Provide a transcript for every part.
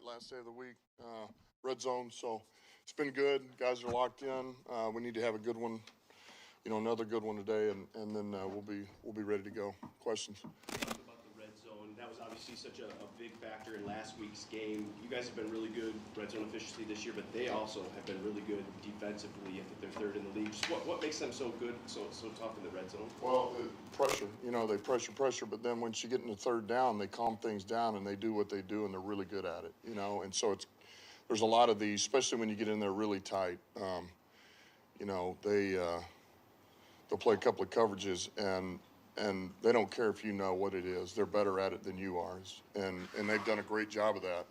night, last day of the week, red zone. So it's been good. Guys are locked in. We need to have a good one, another good one today, and then we'll be ready to go. Questions? Talk about the red zone. That was obviously such a big factor in last week's game. You guys have been really good red zone efficiency this year, but they also have been really good defensively. I think they're third in the league. Just what makes them so good, so tough in the red zone? Well, pressure. They pressure, but then once you get into third down, they calm things down and they do what they do, and they're really good at it. And so there's a lot of these, especially when you get in there really tight. They'll play a couple of coverages and they don't care if you know what it is. They're better at it than you are, and they've done a great job of that.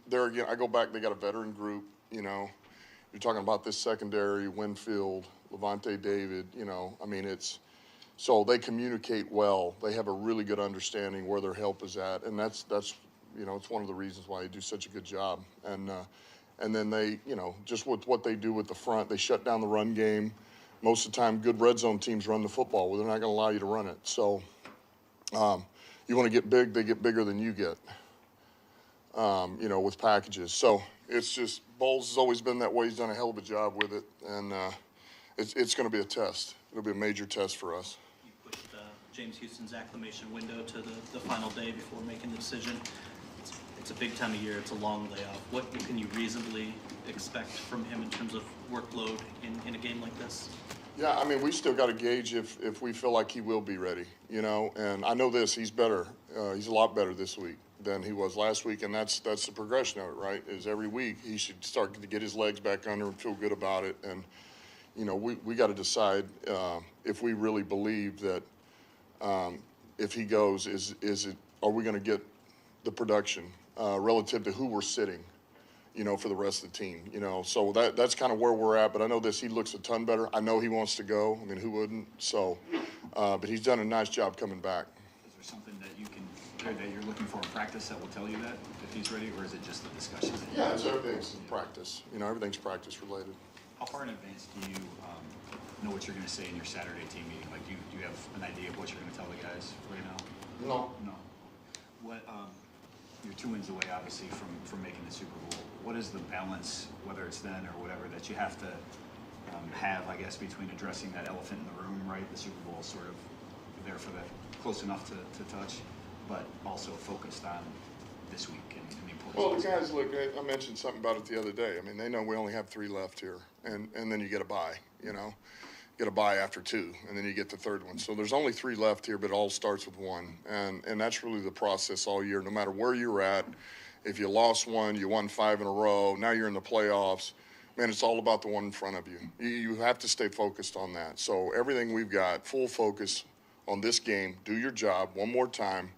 There again, I go back. They got a veteran group. You're talking about this secondary: Winfield, Levante David. So they communicate well. They have a really good understanding where their help is at, and that's it's one of the reasons why they do such a good job. And then they just with what they do with the front, they shut down the run game. Most of the time, good red zone teams run the football. Well, they're not going to allow you to run it. So you want to get big, they get bigger than you get, with packages. So it's just Bowles has always been that way. He's done a hell of a job with it, and it's going to be a test. It'll be a major test for us. You pushed James Houston's acclimation window to the final day before making the decision. It's a big time of year. It's a long layoff. What can you reasonably expect from him in terms of workload in a game like this? Yeah, we still got to gauge if we feel like he will be ready, and I know this, he's better. He's a lot better this week than he was last week, and that's the progression of it, right? Is every week he should start to get his legs back under and feel good about it, and, we got to decide if we really believe that if he goes, are we going to get the production relative to who we're sitting, for the rest of the team, so that's kind of where we're at. But I know he looks a ton better. I know he wants to go. Who wouldn't? So, but he's done a nice job coming back. Is there something that you're looking for in practice that will tell you that if he's ready, or is it just a discussion? Yeah, everything's practice. Everything's practice related. How far in advance do you know what you're going to say in your Saturday team meeting? Like, do you have an idea of what you're going to tell the guys right now? No. What? You're 2 wins away, obviously, from making the Super Bowl. What is the balance, whether it's then or whatever, that you have to have, I guess, between addressing that elephant in the room, right? The Super Bowl is sort of there for that, close enough to touch, but also focused on this week and the importance. Well, the guys, look, I mentioned something about it the other day. They know we only have 3 left here, and then you get a bye, Get a bye after 2, and then you get the third one. So there's only 3 left here, but it all starts with 1. And that's really the process all year. No matter where you're at, if you lost 1, you won 5 in a row, now you're in the playoffs, man, it's all about the one in front of you. You have to stay focused on that. So everything we've got, full focus on this game, do your job one more time.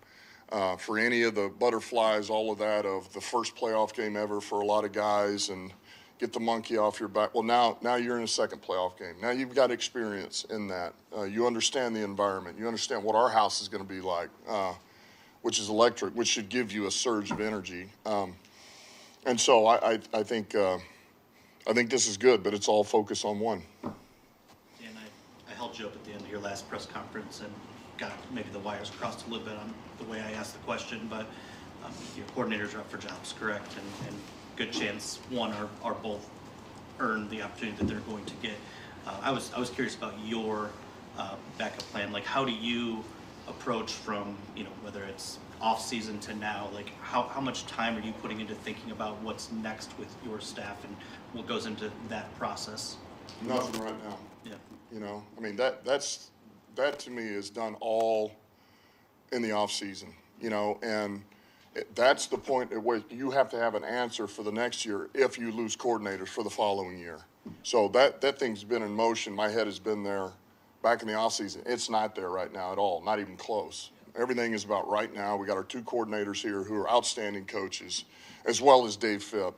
For any of the butterflies, all of that of the first playoff game ever for a lot of guys, and get the monkey off your back. Well, now you're in a second playoff game. Now you've got experience in that. You understand the environment. You understand what our house is going to be like, which is electric, which should give you a surge of energy. And so I think this is good, but it's all focus on 1. Dan, I held you up at the end of your last press conference and got maybe the wires crossed a little bit on the way I asked the question, but your coordinators are up for jobs, correct? And good chance one or both earn the opportunity that they're going to get. I was curious about your backup plan. Like, how do you approach from whether it's off season to now? Like, how much time are you putting into thinking about what's next with your staff and what goes into that process? Nothing right now. Yeah. That to me is done all in the off season. And that's the point at which you have to have an answer for the next year if you lose coordinators for the following year. So that thing's been in motion. My head has been there back in the offseason. It's not there right now at all, not even close. Everything is about right now. We got our 2 coordinators here who are outstanding coaches, as well as Dave Phipp.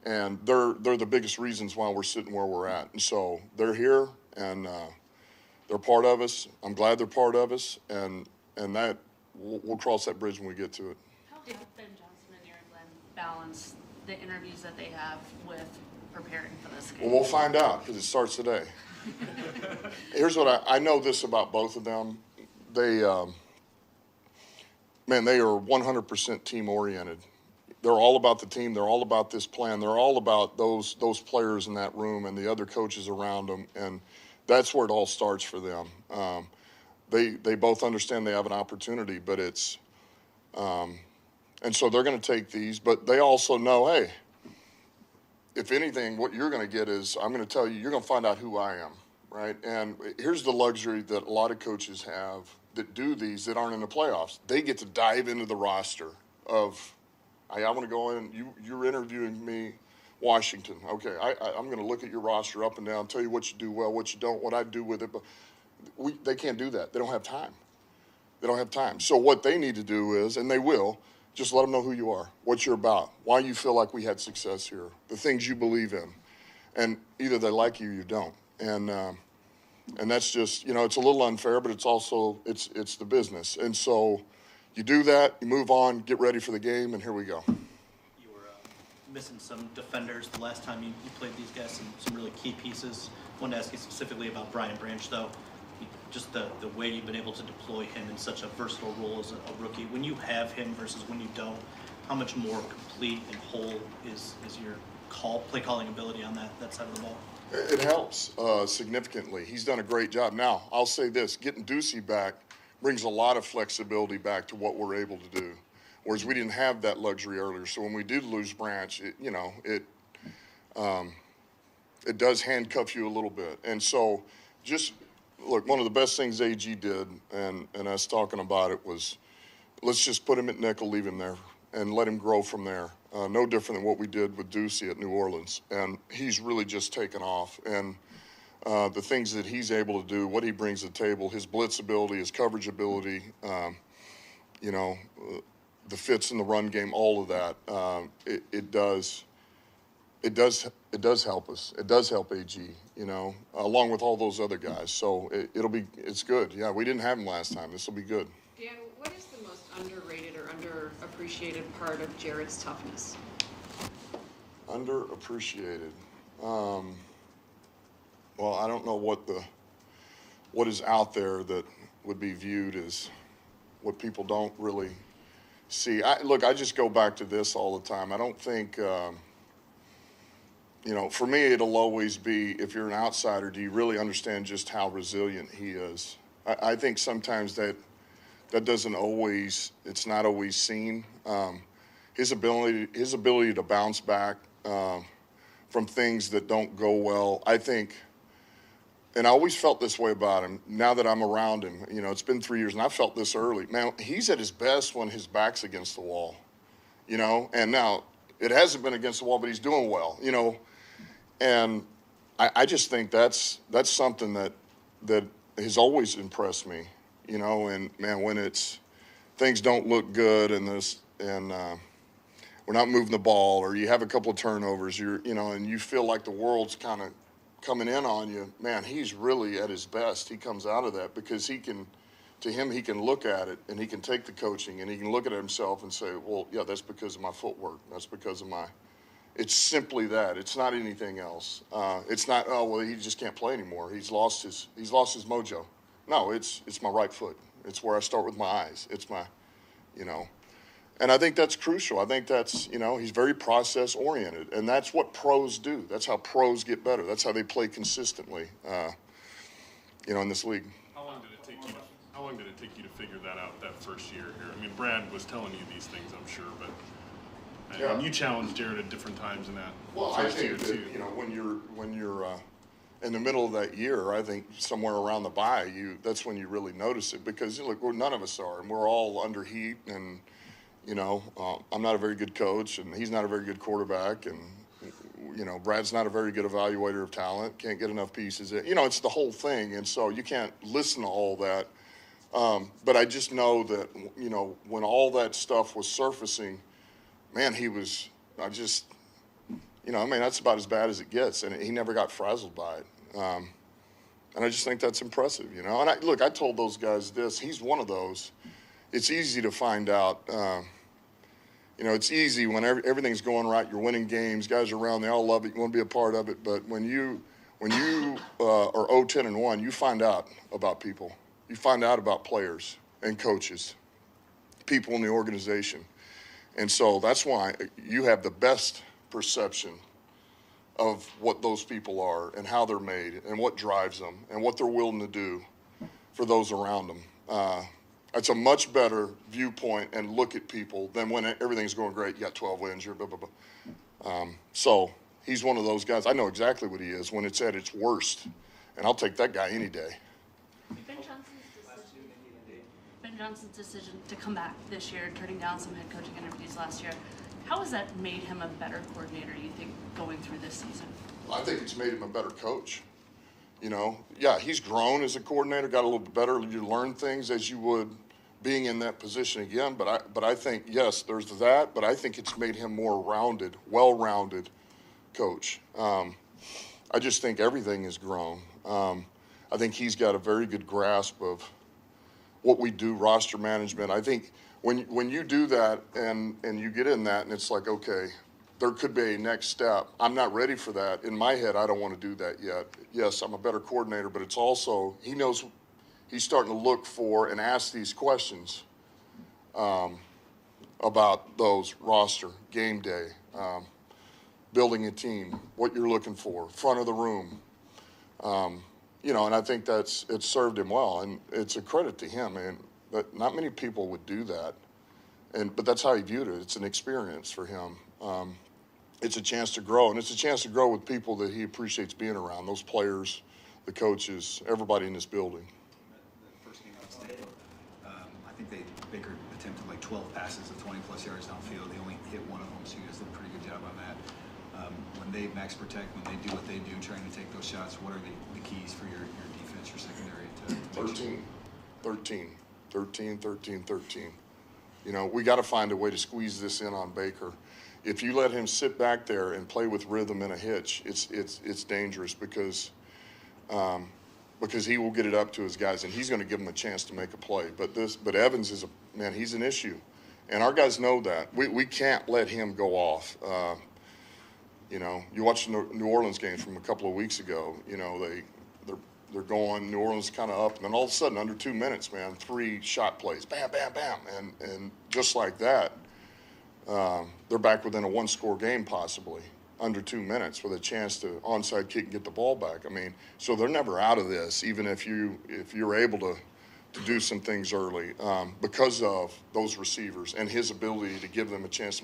And they're the biggest reasons why we're sitting where we're at. And so they're here, and they're part of us. I'm glad they're part of us, and that we'll cross that bridge when we get to it. How did Ben Johnson and Aaron Glenn balance the interviews that they have with preparing for this game? Well, we'll find out because it starts today. Here's what I know this about both of them. man, they are 100% team oriented. They're all about the team. They're all about this plan. They're all about those players in that room and the other coaches around them, and that's where it all starts for them. They both understand they have an opportunity, but it's and so they're going to take these, but they also know, hey, if anything, what you're going to get is I'm going to tell you, you're going to find out who I am, right? And here's the luxury that a lot of coaches have that do these that aren't in the playoffs. They get to dive into the roster of, hey, I want to go in. You're interviewing me, Washington. Okay, I'm going to look at your roster up and down, tell you what you do well, what you don't, what I do with it. But they can't do that. They don't have time. They don't have time. So what they need to do is, and they will, just let them know who you are, what you're about, why you feel like we had success here, the things you believe in. And either they like you or you don't. And that's just, it's a little unfair, but it's also, it's the business. And so you do that, you move on, get ready for the game, and here we go. You were missing some defenders the last time you played these guys, some really key pieces. I wanted to ask you specifically about Brian Branch, though. Just the way you've been able to deploy him in such a versatile role as a rookie. When you have him versus when you don't, how much more complete and whole is your play calling ability on that side of the ball? It helps significantly. He's done a great job. Now, I'll say this, getting Ducey back brings a lot of flexibility back to what we're able to do, whereas we didn't have that luxury earlier. So when we did lose Branch, it does handcuff you a little bit. And so just look, one of the best things AG did, and us talking about it, was let's just put him at nickel, leave him there, and let him grow from there. No different than what we did with Ducey at New Orleans. And he's really just taken off. And the things that he's able to do, what he brings to the table, his blitz ability, his coverage ability, the fits in the run game, all of that, it does help us. It does help AG, along with all those other guys. So it's good. Yeah, we didn't have him last time. This will be good. Dan, what is the most underrated or underappreciated part of Jared's toughness? Underappreciated. Well, I don't know what is out there that would be viewed as what people don't really see. I just go back to this all the time. I don't think, for me, it'll always be, if you're an outsider, do you really understand just how resilient he is? I think sometimes that doesn't always, it's not always seen. His ability to bounce back from things that don't go well, I think. And I always felt this way about him. Now that I'm around him, it's been 3 years, and I felt this early. Man, he's at his best when his back's against the wall, And now it hasn't been against the wall, but he's doing well, And I just think that's something that has always impressed me, And man, when things don't look good and we're not moving the ball, or you have a couple of turnovers, and you feel like the world's kind of coming in on you, man, he's really at his best. He comes out of that because he can look at it and he can take the coaching and he can look at himself and say, well, yeah, that's because of my footwork. That's because of it's simply that. It's not anything else. It's not, oh, well, he just can't play anymore. He's lost his mojo. No, it's my right foot. It's where I start with my eyes. It's my, And I think that's crucial. I think that's, he's very process-oriented, and that's what pros do. That's how pros get better. That's how they play consistently, in this league. How long did it take you to figure that out that first year here? I mean, Brad was telling you these things, I'm sure, but and you challenged Jared at different times in that first year too. When you're in the middle of that year, I think somewhere around the bye, that's when you really notice it, because look, none of us are, and we're all under heat, and I'm not a very good coach, and he's not a very good quarterback, and Brad's not a very good evaluator of talent. Can't get enough pieces. It's the whole thing, and so you can't listen to all that. But I just know that when all that stuff was surfacing, man, that's about as bad as it gets, and he never got frazzled by it. And I just think that's impressive, And I told those guys this. He's one of those. It's easy to find out. It's easy when everything's going right. You're winning games. Guys are around. They all love it. You want to be a part of it. But when you are 0-10-1, you find out about people. You find out about players and coaches. people in the organization. And so that's why you have the best perception of what those people are and how they're made and what drives them and what they're willing to do for those around them. It's a much better viewpoint and look at people than when everything's going great. You got 12 wins, you're blah, blah, blah. So he's one of those guys. I know exactly what he is when it's at its worst, and I'll take that guy any day. Ben Johnson's decision to come back this year, turning down some head coaching interviews last year, how has that made him a better coordinator, you think, going through this season? I think it's made him a better coach. You know, yeah, he's grown as a coordinator, got a little bit better. You learn things as you would being in that position again. But I think, yes, there's that, but I think it's made him more rounded, well-rounded coach. I just think everything has grown. I think he's got a very good grasp of what we do, roster management. I think when you do that and you get in that and it's like, okay, there could be a next step. I'm not ready for that. In my head, I don't want to do that yet. Yes, I'm a better coordinator, but it's also, he knows he's starting to look for and ask these questions about those roster, game day, building a team, what you're looking for, front of the room. You know, and I think it's served him well, and it's a credit to him. And that not many people would do that, but that's how he viewed it. It's an experience for him. It's a chance to grow, and it's a chance to grow with people that he appreciates being around, those players, the coaches, everybody in this building. The first game against Mayfield, I think Baker attempted like 12 passes of 20-plus yards downfield. They only hit one of them, so you guys did a pretty good job on that. When they max protect, when they do what they do, trying to take those shots, what are the keys for your defense, your secondary to 13. You know, we got to find a way to squeeze this in on Baker. If you let him sit back there and play with rhythm in a hitch, it's dangerous because he will get it up to his guys and he's going to give them a chance to make a play. But Evans is he's an issue, and our guys know that. We can't let him go off. You know, you watch the New Orleans game from a couple of weeks ago. You know, they're going, New Orleans kind of up, and then all of a sudden, under 2 minutes, man, 3 shot plays, bam, bam, bam, and just like that, they're back within a 1-score game possibly, under 2 minutes with a chance to onside kick and get the ball back. I mean, so they're never out of this, even if you're able to do some things early because of those receivers and his ability to give them a chance